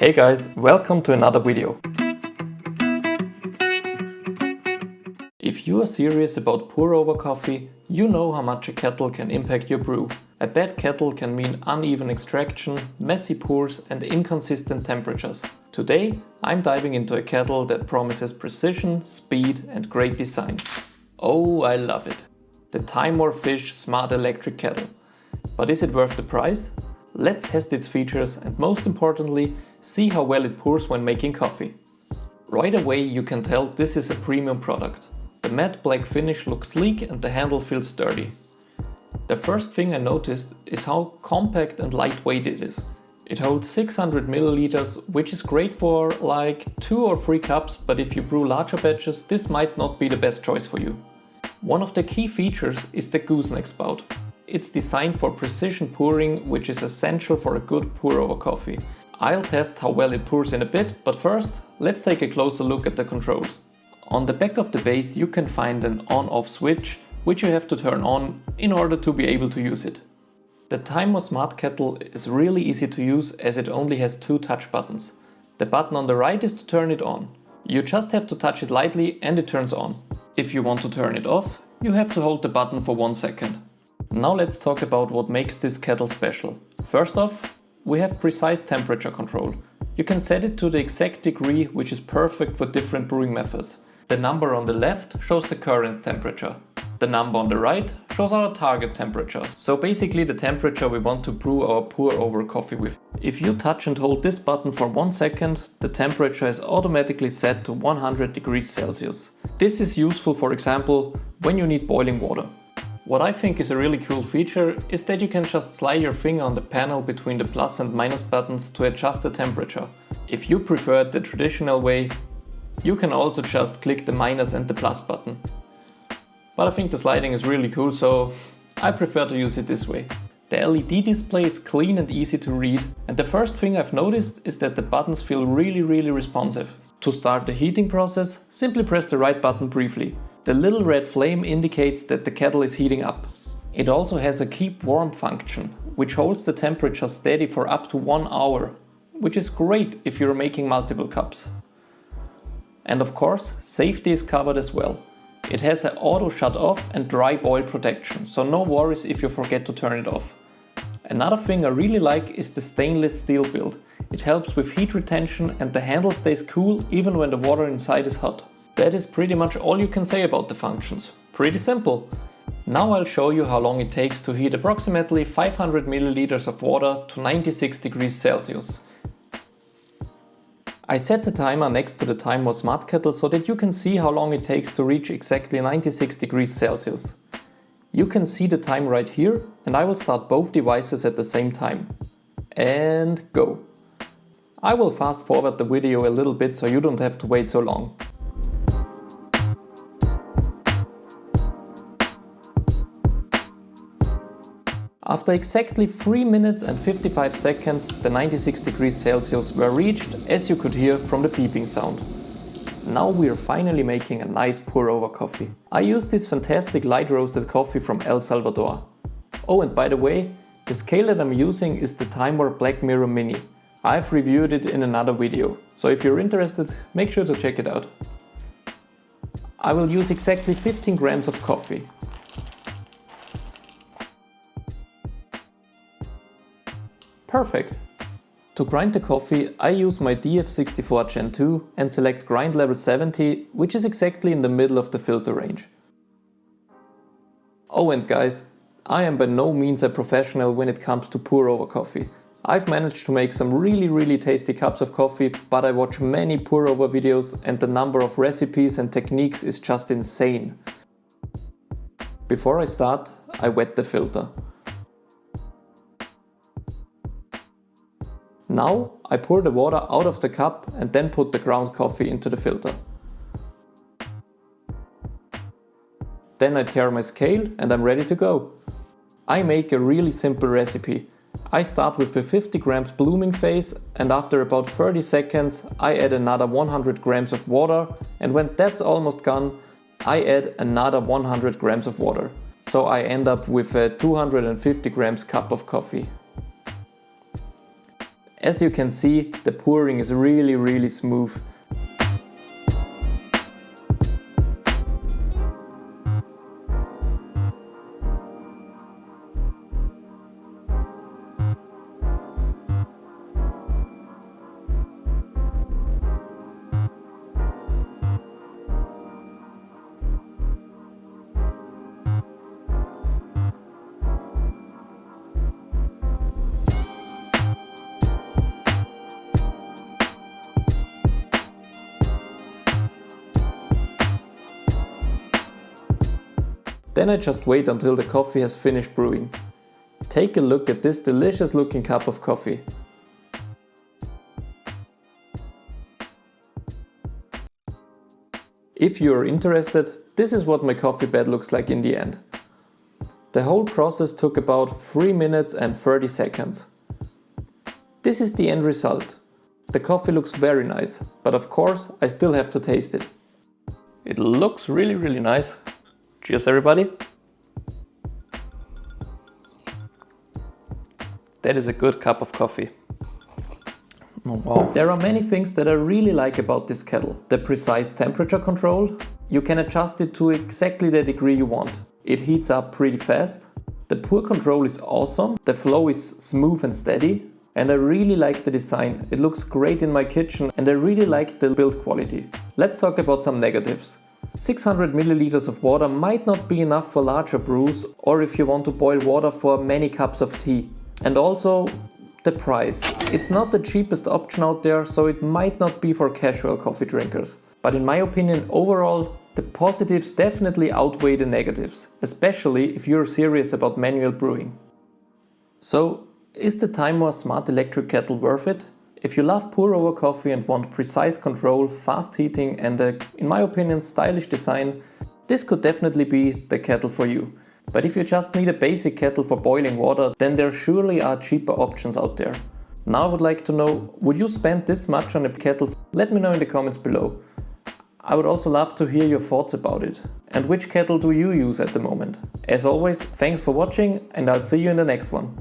Hey guys, welcome to another video. If you are serious about pour-over coffee, you know how much a kettle can impact your brew. A bad kettle can mean uneven extraction, messy pours and inconsistent temperatures. Today, I'm diving into a kettle that promises precision, speed and great design. Oh, I love it. The Timemore Fish Smart Electric Kettle. But is it worth the price? Let's test its features and most importantly, see how well it pours when making coffee. Right away you can tell this is a premium product. The matte black finish looks sleek and the handle feels sturdy. The first thing I noticed is how compact and lightweight it is. It holds 600 milliliters, which is great for like 2 or 3 cups, but if you brew larger batches, this might not be the best choice for you. One of the key features is the gooseneck spout. It's designed for precision pouring, which is essential for a good pour-over coffee. I'll test how well it pours in a bit, but first, let's take a closer look at the controls. On the back of the base you can find an on-off switch, which you have to turn on in order to be able to use it. The Timemore Smart Kettle is really easy to use as it only has 2 touch buttons. The button on the right is to turn it on. You just have to touch it lightly and it turns on. If you want to turn it off, you have to hold the button for 1 second. Now let's talk about what makes this kettle special. First off, we have precise temperature control. You can set it to the exact degree, which is perfect for different brewing methods. The number on the left shows the current temperature. The number on the right shows our target temperature. So basically the temperature we want to brew our pour-over coffee with. If you touch and hold this button for 1 second, the temperature is automatically set to 100 degrees Celsius. This is useful, for example, when you need boiling water. What I think is a really cool feature is that you can just slide your finger on the panel between the plus and minus buttons to adjust the temperature. If you prefer it the traditional way, you can also just click the minus and the plus button. But I think the sliding is really cool, so I prefer to use it this way. The LED display is clean and easy to read, and the first thing I've noticed is that the buttons feel really responsive. To start the heating process, simply press the right button briefly. The little red flame indicates that the kettle is heating up. It also has a keep warm function, which holds the temperature steady for up to 1 hour, which is great if you're making multiple cups. And of course, safety is covered as well. It has an auto shut off and dry boil protection, so no worries if you forget to turn it off. Another thing I really like is the stainless steel build. It helps with heat retention and the handle stays cool even when the water inside is hot. That is pretty much all you can say about the functions. Pretty simple. Now I'll show you how long it takes to heat approximately 500 milliliters of water to 96 degrees Celsius. I set the timer next to the Timemore Smart Kettle so that you can see how long it takes to reach exactly 96 degrees Celsius. You can see the time right here, and I will start both devices at the same time. And go. I will fast forward the video a little bit so you don't have to wait so long. After exactly 3 minutes and 55 seconds, the 96 degrees Celsius were reached, as you could hear from the beeping sound. Now we are finally making a nice pour-over coffee. I use this fantastic light roasted coffee from El Salvador. Oh, and by the way, the scale that I'm using is the Timemore Black Mirror Mini. I've reviewed it in another video, so if you're interested, make sure to check it out. I will use exactly 15 grams of coffee. Perfect! To grind the coffee, I use my DF64 Gen 2 and select grind level 70, which is exactly in the middle of the filter range. Oh, and guys, I am by no means a professional when it comes to pour-over coffee. I've managed to make some really tasty cups of coffee, but I watch many pour-over videos and the number of recipes and techniques is just insane. Before I start, I wet the filter. Now I pour the water out of the cup and then put the ground coffee into the filter. Then I tear my scale and I'm ready to go. I make a really simple recipe. I start with a 50 grams blooming phase and after about 30 seconds I add another 100 grams of water, and when that's almost gone I add another 100 grams of water. So I end up with a 250 grams cup of coffee. As you can see, the pouring is really smooth. Then I just wait until the coffee has finished brewing. Take a look at this delicious looking cup of coffee. If you are interested, this is what my coffee bed looks like in the end. The whole process took about 3 minutes and 30 seconds. This is the end result. The coffee looks very nice, but of course I still have to taste it. It looks really nice. Cheers everybody! That is a good cup of coffee. Oh, wow. There are many things that I really like about this kettle. The precise temperature control. You can adjust it to exactly the degree you want. It heats up pretty fast. The pour control is awesome. The flow is smooth and steady. And I really like the design. It looks great in my kitchen and I really like the build quality. Let's talk about some negatives. 600 milliliters of water might not be enough for larger brews or if you want to boil water for many cups of tea. And also the price. It's not the cheapest option out there, so it might not be for casual coffee drinkers. But in my opinion, overall, the positives definitely outweigh the negatives, especially if you're serious about manual brewing. So, is the Timemore Smart Electric Kettle worth it? If you love pour-over coffee and want precise control, fast heating and in my opinion, stylish design, this could definitely be the kettle for you. But if you just need a basic kettle for boiling water, then there surely are cheaper options out there. Now I would like to know, would you spend this much on a kettle? Let me know in the comments below. I would also love to hear your thoughts about it. And which kettle do you use at the moment? As always, thanks for watching and I'll see you in the next one.